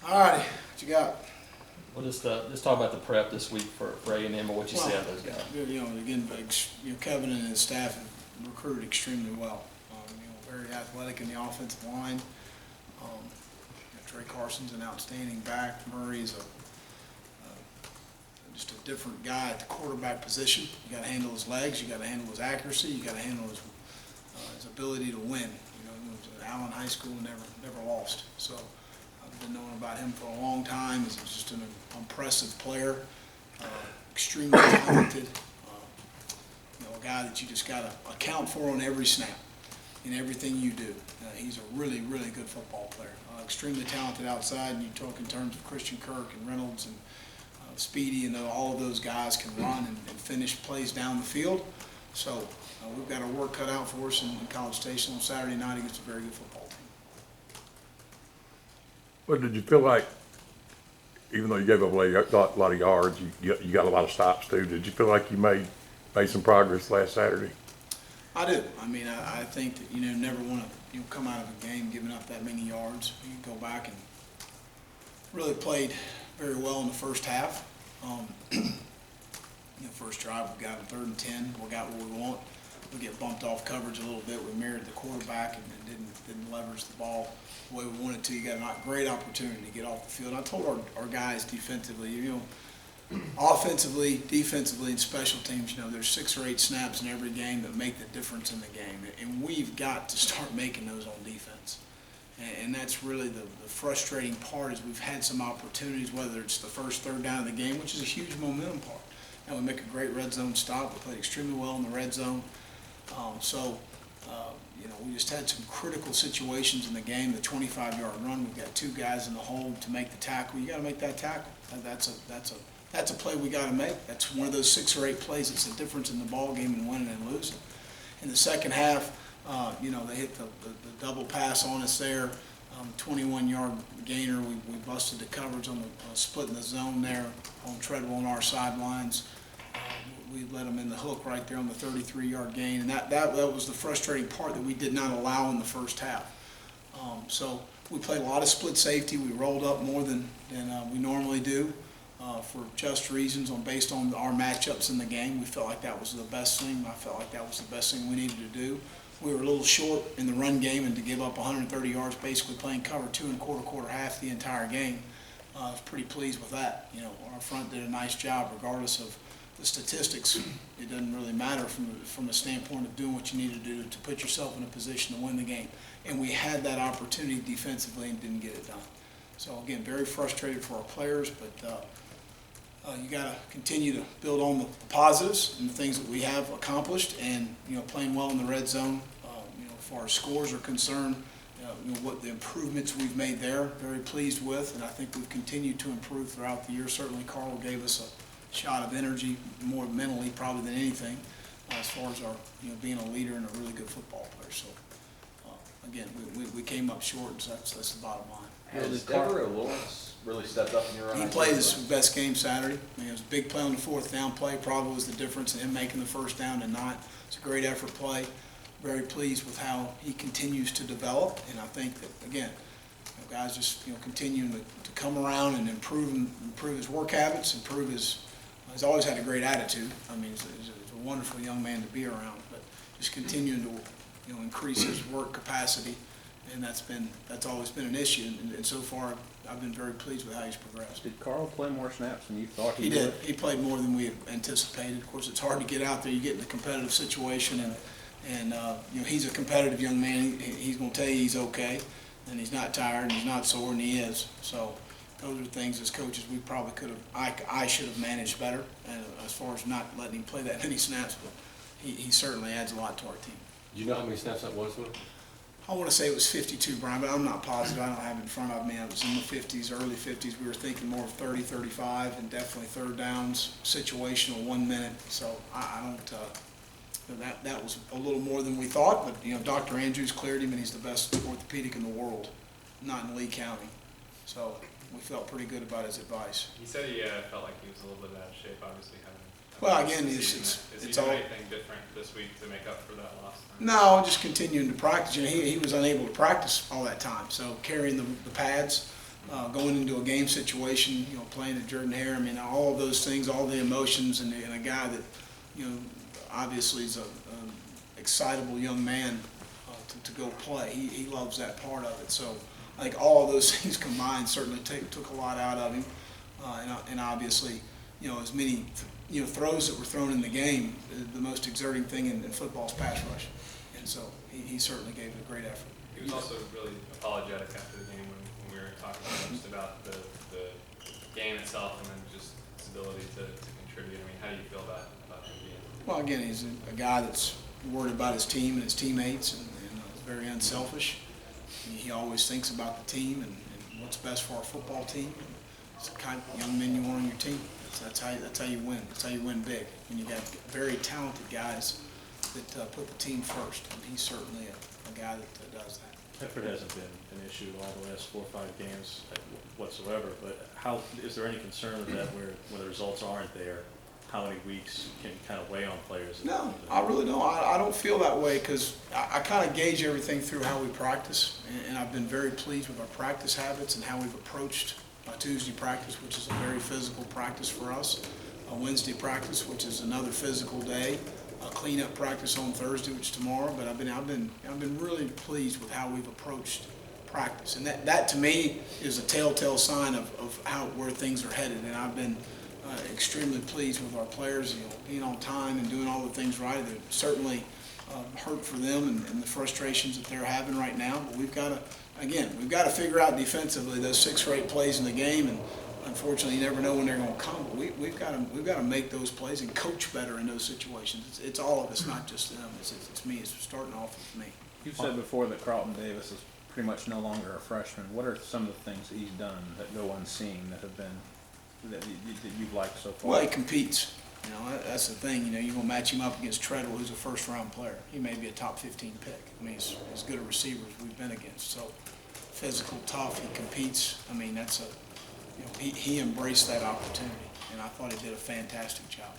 All righty, what you got? We'll just talk about the prep this week for A&M or what you see out of those guys. Again, Kevin and his staff have recruited extremely well. Very athletic in the offensive line. Trey Carson's an outstanding back. Murray's just a different guy at the quarterback position. You got to handle his legs. You got to handle his accuracy. You got to handle his ability to win. He was at Allen High School and never lost. So I've been knowing about him for a long time. He's just an impressive player, extremely talented. A guy that you just got to account for on every snap in everything you do. He's a really good football player. Extremely talented outside, and you talk in terms of Christian Kirk and Reynolds and Speedy, and all of those guys can run and finish plays down the field. So we've got our work cut out for us in College Station on Saturday night against a very good football team. Well, did you feel like, even though you gave up a lot of yards, you got a lot of stops too, did you feel like you made some progress last Saturday? I do. I think that never want to come out of a game giving up that many yards. You can go back and really played very well in the first half. First drive we got 3rd and 10. We got what we want. We get bumped off coverage a little bit. We mirrored the quarterback and didn't leverage the ball the way we wanted to. You got a great opportunity to get off the field. And I told our guys defensively, offensively, defensively, and special teams, there's 6 or 8 snaps in every game that make the difference in the game. And we've got to start making those on defense. And that's really the frustrating part is we've had some opportunities, whether it's the first 3rd down of the game, which is a huge momentum part. And we make a great red zone stop. We played extremely well in the red zone. We just had some critical situations in the game. The 25-yard run, we've got 2 guys in the hole to make the tackle. You got to make that tackle. That's a play we got to make. That's one of those 6 or 8 plays that's the difference in the ball game and winning and losing. In the second half, they hit the double pass on us there. 21-yard gainer. We busted the coverage on the split in the zone there on Treadwell on our sidelines. We let them in the hook right there on the 33-yard gain, and that was the frustrating part that we did not allow in the first half. So we played a lot of split safety. We rolled up more than we normally do for just reasons based on our matchups in the game. We felt like that was the best thing. I felt like that was the best thing we needed to do. We were a little short in the run game, and to give up 130 yards basically playing cover 2 1/4, quarter half the entire game, I was pretty pleased with that. Our front did a nice job regardless of the statistics. It doesn't really matter from the standpoint of doing what you need to do to put yourself in a position to win the game. And we had that opportunity defensively and didn't get it done. So again, very frustrated for our players, but you got to continue to build on the positives and the things that we have accomplished, and playing well in the red zone. As far as scores are concerned, what the improvements we've made there, very pleased with, and I think we've continued to improve throughout the year. Certainly, Carl gave us a shot of energy, more mentally probably than anything, as far as our being a leader and a really good football player. So again, we came up short, and so that's the bottom line. Has Devereaux Lawrence really stepped up in your eyes? He played his best game Saturday. It was a big play on the 4th down play. Probably was the difference in him making the first down and not. It's a great effort play. Very pleased with how he continues to develop, and I think that again, guys just continuing to come around and improve his work habits, he's always had a great attitude. He's a wonderful young man to be around, but just continuing to increase his work capacity, and that's always been an issue. And so far, I've been very pleased with how he's progressed. Did Carl play more snaps than you thought he would? did? He played more than we anticipated. Of course, it's hard to get out there. You get in a competitive situation, and he's a competitive young man. He's going to tell you he's okay, and he's not tired, and he's not sore, and he is. So those are things as coaches we probably could have, I should have managed better, as far as not letting him play that many snaps. But he certainly adds a lot to our team. Do you know how many snaps that was with? I want to say it was 52, Brian, but I'm not positive. I don't have it in front of me. It was in the 50s, early 50s. We were thinking more of 30, 35, and definitely 3rd downs, situational, 1 minute. So I don't. That was a little more than we thought, but Dr. Andrews cleared him, and he's the best orthopedic in the world, not in Lee County. So we felt pretty good about his advice. He said he felt like he was a little bit out of shape, obviously having. Well, again, is he doing anything different this week to make up for that loss? No, just continuing to practice. He was unable to practice all that time, so carrying the pads going into a game situation, you know, playing at Jordan Hare. I mean, all of those things, all the emotions, and a guy that, you know, obviously is a excitable young man to go play. He loves that part of it. So I think all of those things combined certainly took a lot out of him. And obviously, you know, as many throws that were thrown in the game, the most exerting thing in football is pass rush. And so he certainly gave it a great effort. He was also really apologetic after the game when we were talking just about the game itself and then just his ability to contribute. I mean, how do you feel about him being? Well, again, he's a guy that's worried about his team and his teammates, and very unselfish. He always thinks about the team and what's best for our football team. It's the kind of young men you want on your team. That's how you win. That's how you win big. And you got very talented guys that put the team first. And he's certainly a guy that does that. Effort hasn't been an issue all the last 4 or 5 games whatsoever, but is there any concern of that where when the results aren't there, how many weeks can kind of weigh on players? No, I really don't. I don't feel that way because I kind of gauge everything through how we practice, and I've been very pleased with our practice habits and how we've approached Tuesday practice, which is a very physical practice for us, a Wednesday practice, which is another physical day, a cleanup practice on Thursday, which is tomorrow. But I've been really pleased with how we've approached practice, and that to me is a telltale sign of where things are headed. And I've been extremely pleased with our players, you know, being on time and doing all the things right. They're certainly hurt for them and the frustrations that they're having right now. But we've got to figure out defensively those 6 or 8 plays in the game, and unfortunately, you never know when they're going to come. But we've got to make those plays and coach better in those situations. It's all of us, not just them. It's me. It's starting off with me. You've said before that Carlton Davis is pretty much no longer a freshman. What are some of the things that he's done that no one's seen that have been that you've liked so far? Well, he competes. You know, that's the thing. You know, you're going to match him up against Treadwell, who's a first-round player. He may be a top 15 pick. I mean, he's as good a receiver as we've been against. So, physical, tough. He competes. I mean, he embraced that opportunity, and I thought he did a fantastic job.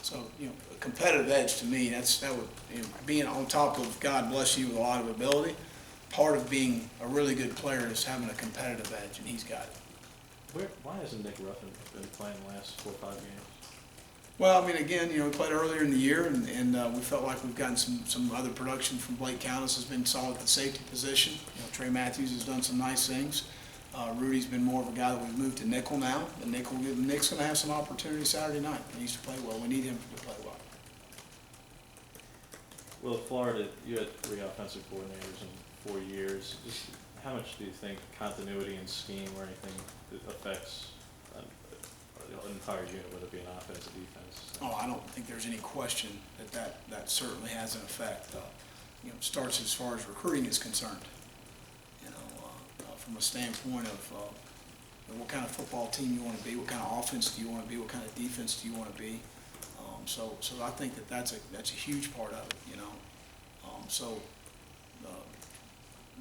So, you know, a competitive edge to me. That would, you know, being on top of God bless you with a lot of ability. Part of being a really good player is having a competitive edge, and he's got it. Why hasn't Nick Ruffin been playing the last 4 or 5 games? Well, I mean, again, you know, we played earlier in the year, and we felt like we've gotten some other production from Blake Countess has been solid at the safety position. You know, Trey Matthews has done some nice things. Rudy's been more of a guy that we've moved to nickel now. And Nick's going to have some opportunity Saturday night. He needs to play well. We need him to play well. Well, Florida, you had 3 offensive coordinators in 4 years. Just how much do you think continuity in scheme or anything affects an entire unit, whether it be an offense or defense? Oh, I don't think there's any question that certainly has an effect. You know, it starts as far as recruiting is concerned. You know, from a standpoint of what kind of football team you want to be, what kind of offense do you want to be, what kind of defense do you want to be. So I think that's a huge part of it. You know,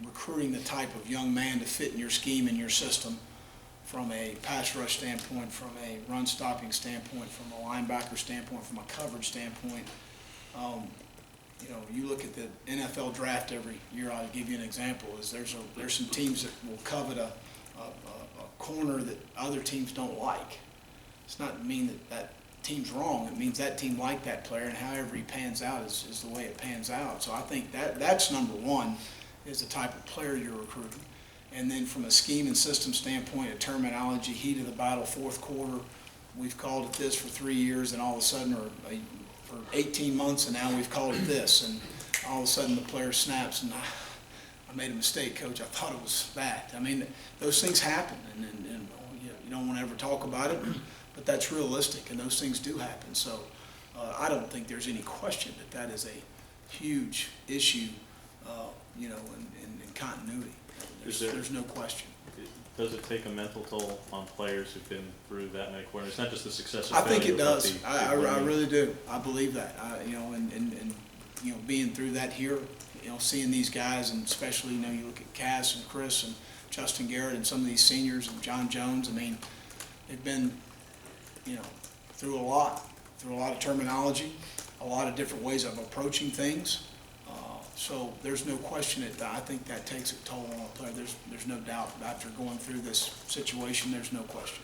recruiting the type of young man to fit in your scheme and your system, from a pass rush standpoint, from a run stopping standpoint, from a linebacker standpoint, from a coverage standpoint. You know, you look at the NFL draft every year. I'll give you an example. There's some teams that will covet a corner that other teams don't like. It's not mean that team's wrong. It means that team liked that player, and however he pans out is the way it pans out. So I think that's number one, is the type of player you're recruiting. And then from a scheme and system standpoint, a terminology, heat of the battle, 4th quarter, we've called it this for 3 years, and all of a sudden, or for 18 months, and now we've called it this. And all of a sudden the player snaps, and I made a mistake, Coach. I thought it was that. I mean, those things happen, and you don't want to ever talk about it, but that's realistic, and those things do happen. So I don't think there's any question that is a huge issue, you know, in continuity. There's no question. Does it take a mental toll on players who've been through that many quarters? It's not just the success of I think it failure, but does. the I learning. really do. I believe that. You know, and you know, being through that here, you know, seeing these guys, and especially, you know, you look at Cass and Chris and Justin Garrett and some of these seniors and John Jones. I mean, they've been, you know, through a lot of terminology, a lot of different ways of approaching things. So there's no question that I think that takes a toll on a player. There's no doubt. After going through this situation, there's no question.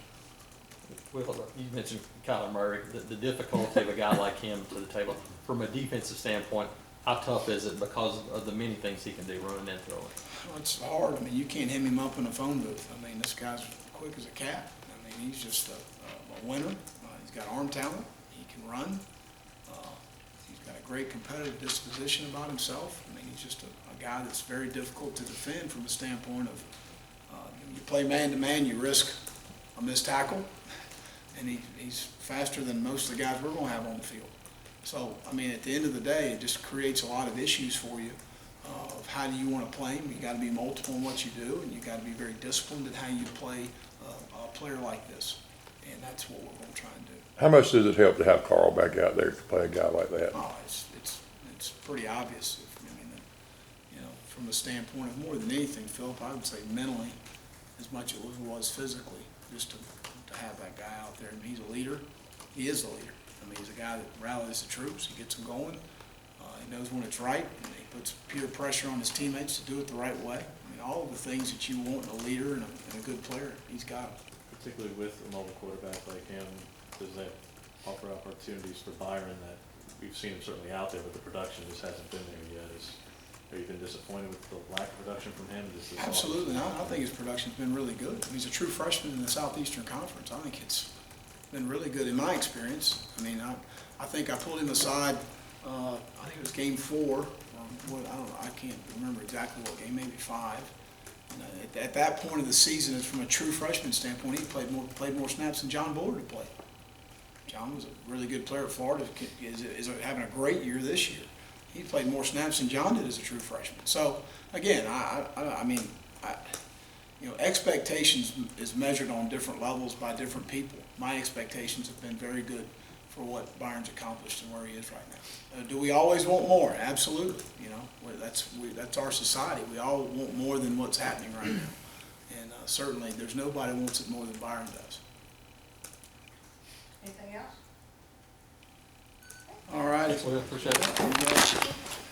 Well, you mentioned Kyler Murray, the difficulty of a guy like him to the table. From a defensive standpoint, how tough is it because of the many things he can do running and throwing? Well, it's hard. I mean, you can't hem him up in a phone booth. I mean, this guy's quick as a cat. I mean, he's just a winner. He's got arm talent. He can run. He's got a great competitive disposition about himself. I mean, he's just a guy that's very difficult to defend from the standpoint of you play man-to-man, you risk a missed tackle, and he's faster than most of the guys we're going to have on the field. So, I mean, at the end of the day, it just creates a lot of issues for you of how do you want to play him. You got to be multiple in what you do, and you got to be very disciplined in how you play a player like this. And that's what we're going to try and do. How much does it help to have Carl back out there to play a guy like that? Oh, it's pretty obvious. I mean, you know, from the standpoint of more than anything, Philip, I would say mentally, as much as it was physically, just to have that guy out there. I mean, he's a leader. He is a leader. I mean, he's a guy that rallies the troops. He gets them going. He knows when it's right, and he puts peer pressure on his teammates to do it the right way. I mean, all of the things that you want in a leader and a good player, he's got them. Particularly with a mobile quarterback like him, does that offer opportunities for Byron that we've seen him certainly out there, but the production just hasn't been there yet? Have you been disappointed with the lack of production from him? Absolutely not. I think his production's been really good. He's a true freshman in the Southeastern Conference. I think it's been really good in my experience. I mean, I think I pulled him aside, I think it was game 4, I can't remember exactly what game, maybe 5. At that point of the season, from a true freshman standpoint, he played more snaps than John Bullard had played. John was a really good player at Florida, is having a great year this year. He played more snaps than John did as a true freshman. So again, I mean, you know, expectations is measured on different levels by different people. My expectations have been very good for what Byron's accomplished and where he is right now. Do we always want more? Absolutely. You know, that's our society. We all want more than what's happening right now. And certainly there's nobody wants it more than Byron does. Anything else? All right. We appreciate that.